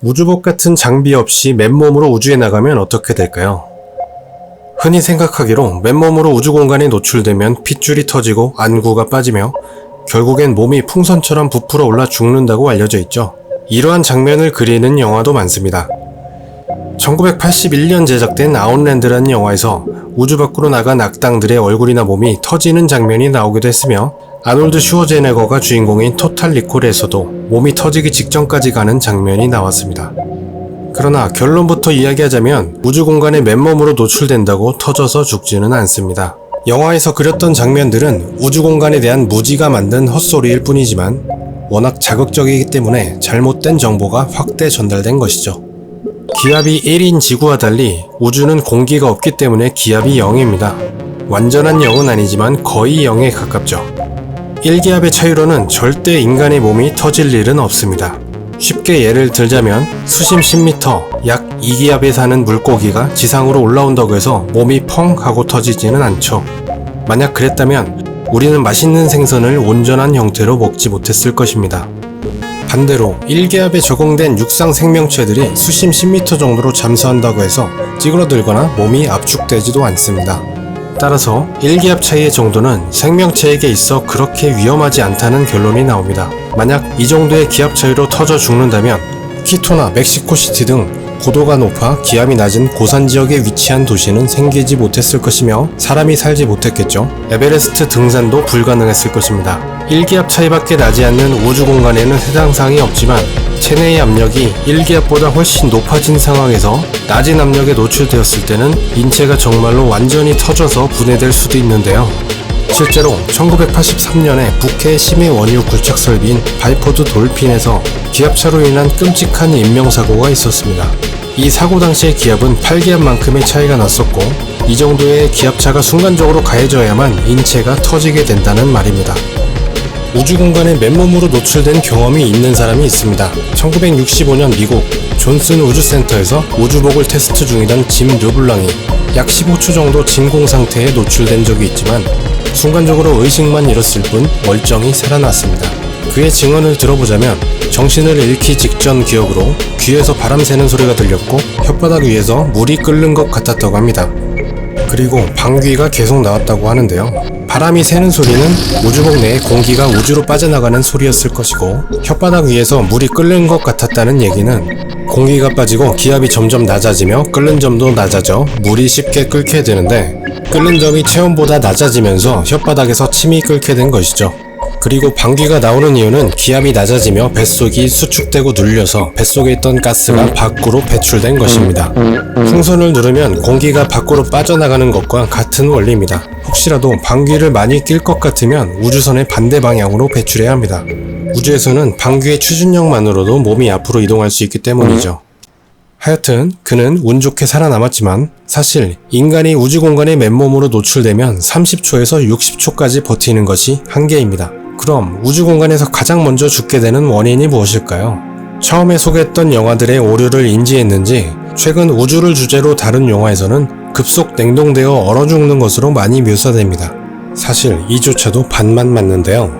우주복 같은 장비 없이 맨몸으로 우주에 나가면 어떻게 될까요? 흔히 생각하기로 맨몸으로 우주 공간에 노출되면 핏줄이 터지고 안구가 빠지며 결국엔 몸이 풍선처럼 부풀어 올라 죽는다고 알려져 있죠. 이러한 장면을 그리는 영화도 많습니다. 1981년 제작된 아웃랜드라는 영화에서 우주 밖으로 나간 악당들의 얼굴이나 몸이 터지는 장면이 나오기도 했으며, 아놀드 슈워제네거가 주인공인 토탈 리콜에서도 몸이 터지기 직전까지 가는 장면이 나왔습니다. 그러나 결론부터 이야기하자면 우주 공간에 맨몸으로 노출된다고 터져서 죽지는 않습니다. 영화에서 그렸던 장면들은 우주 공간에 대한 무지가 만든 헛소리일 뿐이지만 워낙 자극적이기 때문에 잘못된 정보가 확대 전달된 것이죠. 기압이 1인 지구와 달리 우주는 공기가 없기 때문에 기압이 0입니다. 완전한 0은 아니지만 거의 0에 가깝죠. 1기압의 차이로는 절대 인간의 몸이 터질 일은 없습니다. 쉽게 예를 들자면 수심 10m, 약 2기압에 사는 물고기가 지상으로 올라온다고 해서 몸이 펑 하고 터지지는 않죠. 만약 그랬다면 우리는 맛있는 생선을 온전한 형태로 먹지 못했을 것입니다. 반대로 1기압에 적응된 육상 생명체들이 수심 10m 정도로 잠수한다고 해서 찌그러들거나 몸이 압축되지도 않습니다. 따라서 1기압 차이의 정도는 생명체에게 있어 그렇게 위험하지 않다는 결론이 나옵니다. 만약 이 정도의 기압 차이로 터져 죽는다면 키토나 멕시코시티 등 고도가 높아 기압이 낮은 고산 지역에 위치한 도시는 생기지 못했을 것이며 사람이 살지 못했겠죠. 에베레스트 등산도 불가능했을 것입니다. 1기압 차이밖에 나지 않는 우주 공간에는 해당 사항이 없지만 체내의 압력이 1기압보다 훨씬 높아진 상황에서 낮은 압력에 노출되었을 때는 인체가 정말로 완전히 터져서 분해될 수도 있는데요. 실제로 1983년에 북해 심해 원유 굴착 설비인 바이포드 돌핀에서 기압차로 인한 끔찍한 인명사고가 있었습니다. 이 사고 당시의 기압은 8기압만큼의 차이가 났었고, 이 정도의 기압차가 순간적으로 가해져야만 인체가 터지게 된다는 말입니다. 우주 공간에 맨몸으로 노출된 경험이 있는 사람이 있습니다. 1965년 미국 존슨 우주센터에서 우주복을 테스트 중이던 짐 르블랑이 약 15초 정도 진공 상태에 노출된 적이 있지만 순간적으로 의식만 잃었을 뿐 멀쩡히 살아났습니다. 그의 증언을 들어보자면 정신을 잃기 직전 기억으로 귀에서 바람 새는 소리가 들렸고 혓바닥 위에서 물이 끓는 것 같았다고 합니다. 그리고 방귀가 계속 나왔다고 하는데요. 바람이 새는 소리는 우주복 내에 공기가 우주로 빠져나가는 소리였을 것이고, 혓바닥 위에서 물이 끓는 것 같았다는 얘기는 공기가 빠지고 기압이 점점 낮아지며 끓는 점도 낮아져 물이 쉽게 끓게 되는데, 끓는 점이 체온보다 낮아지면서 혓바닥에서 침이 끓게 된 것이죠. 그리고 방귀가 나오는 이유는 기압이 낮아지며 뱃속이 수축되고 눌려서 뱃속에 있던 가스가 밖으로 배출된 것입니다. 풍선을 누르면 공기가 밖으로 빠져나가는 것과 같은 원리입니다. 혹시라도 방귀를 많이 낄 것 같으면 우주선의 반대 방향으로 배출해야 합니다. 우주에서는 방귀의 추진력만으로도 몸이 앞으로 이동할 수 있기 때문이죠. 하여튼 그는 운 좋게 살아남았지만 사실 인간이 우주 공간에 맨몸으로 노출되면 30초에서 60초까지 버티는 것이 한계입니다. 그럼 우주 공간에서 가장 먼저 죽게 되는 원인이 무엇일까요? 처음에 소개했던 영화들의 오류를 인지했는지 최근 우주를 주제로 다룬 영화에서는 급속 냉동되어 얼어 죽는 것으로 많이 묘사됩니다. 사실 이조차도 반만 맞는데요.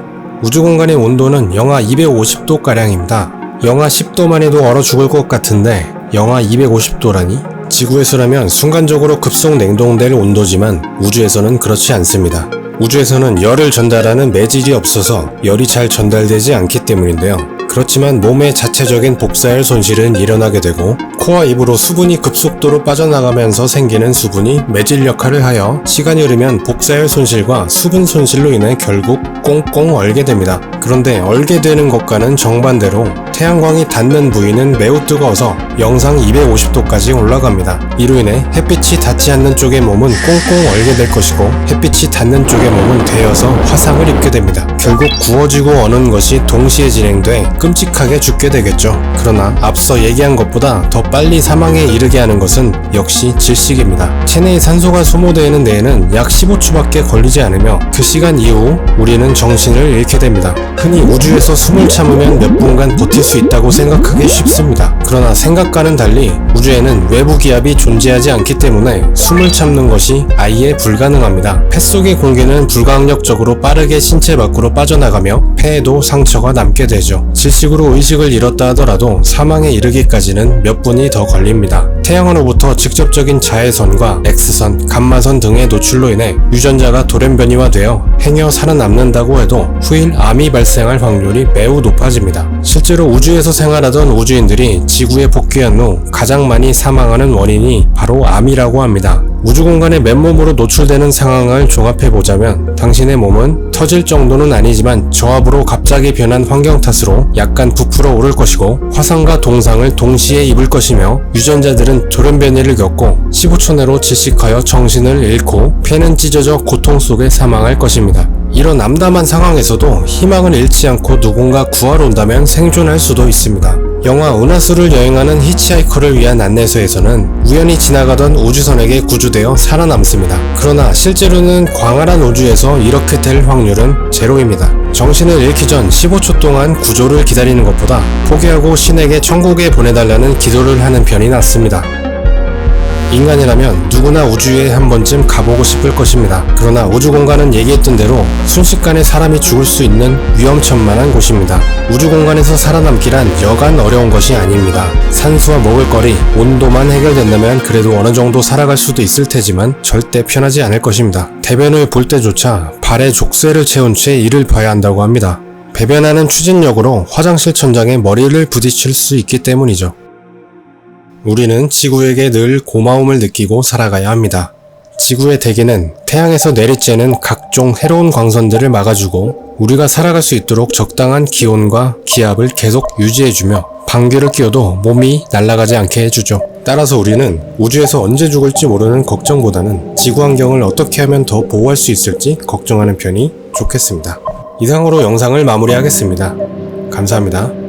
우주 공간의 온도는 영하 250도가량입니다. 영하 10도만 해도 얼어 죽을 것 같은데 영하 250도라니? 지구에서라면 순간적으로 급속 냉동될 온도지만 우주에서는 그렇지 않습니다. 우주에서는 열을 전달하는 매질이 없어서 열이 잘 전달되지 않기 때문인데요. 그렇지만 몸의 자체적인 복사열 손실은 일어나게 되고 코와 입으로 수분이 급속도로 빠져나가면서 생기는 수분이 매질 역할을 하여 시간이 흐르면 복사열 손실과 수분 손실로 인해 결국 꽁꽁 얼게 됩니다. 그런데 얼게 되는 것과는 정반대로 태양광이 닿는 부위는 매우 뜨거워서 영상 250도까지 올라갑니다. 이로 인해 햇빛이 닿지 않는 쪽의 몸은 꽁꽁 얼게 될 것이고 햇빛이 닿는 쪽의 몸은 데여서 화상을 입게 됩니다. 결국 구워지고 어는 것이 동시에 진행돼 끔찍하게 죽게 되겠죠. 그러나 앞서 얘기한 것보다 더 빨리 사망에 이르게 하는 것은 역시 질식입니다. 체내의 산소가 소모되는 데에는 약 15초밖에 걸리지 않으며 그 시간 이후 우리는 정신을 잃게 됩니다. 흔히 우주에서 숨을 참으면 몇 분간 버틸 수 있다고 생각하기 쉽습니다. 그러나 생각과는 달리 우주에는 외부 기압이 존재하지 않기 때문에 숨을 참는 것이 아예 불가능합니다. 폐 속의 공기는 불가항력적으로 빠르게 신체 밖으로 빠져나가며 폐에도 상처가 남게 되죠. 일식으로 의식을 잃었다 하더라도 사망에 이르기까지는 몇 분이 더 걸립니다. 태양으로부터 직접적인 자외선과 X선, 감마선 등의 노출로 인해 유전자가 돌연변이화되어 행여 살아남는다고 해도 후일 암이 발생할 확률이 매우 높아집니다. 실제로 우주에서 생활하던 우주인들이 지구에 복귀한 후 가장 많이 사망하는 원인이 바로 암이라고 합니다. 우주공간에 맨몸으로 노출되는 상황을 종합해보자면 당신의 몸은 터질 정도는 아니지만 저압으로 갑자기 변한 환경 탓으로 약간 부풀어 오를 것이고 화상과 동상을 동시에 입을 것이며 유전자들은 돌연변이를 겪고 15초 내로 질식하여 정신을 잃고 폐는 찢어져 고통 속에 사망할 것입니다. 이런 암담한 상황에서도 희망을 잃지 않고 누군가 구하러 온다면 생존할 수도 있습니다. 영화 은하수를 여행하는 히치하이커를 위한 안내서에서는 우연히 지나가던 우주선에게 구조되어 살아남습니다. 그러나 실제로는 광활한 우주에서 이렇게 될 확률은 제로입니다. 정신을 잃기 전 15초 동안 구조를 기다리는 것보다 포기하고 신에게 천국에 보내달라는 기도를 하는 편이 낫습니다. 인간이라면 누구나 우주에 한 번쯤 가보고 싶을 것입니다. 그러나 우주공간은 얘기했던 대로 순식간에 사람이 죽을 수 있는 위험천만한 곳입니다. 우주공간에서 살아남기란 여간 어려운 것이 아닙니다. 산소와 먹을거리, 온도만 해결된다면 그래도 어느 정도 살아갈 수도 있을 테지만 절대 편하지 않을 것입니다. 대변 후에 볼 때조차 발에 족쇄를 채운 채 이를 봐야 한다고 합니다. 배변하는 추진력으로 화장실 천장에 머리를 부딪힐 수 있기 때문이죠. 우리는 지구에게 늘 고마움을 느끼고 살아가야 합니다. 지구의 대기는 태양에서 내리쬐는 각종 해로운 광선들을 막아주고 우리가 살아갈 수 있도록 적당한 기온과 기압을 계속 유지해주며 방귀를 뀌어도 몸이 날아가지 않게 해주죠. 따라서 우리는 우주에서 언제 죽을지 모르는 걱정보다는 지구 환경을 어떻게 하면 더 보호할 수 있을지 걱정하는 편이 좋겠습니다. 이상으로 영상을 마무리하겠습니다. 감사합니다.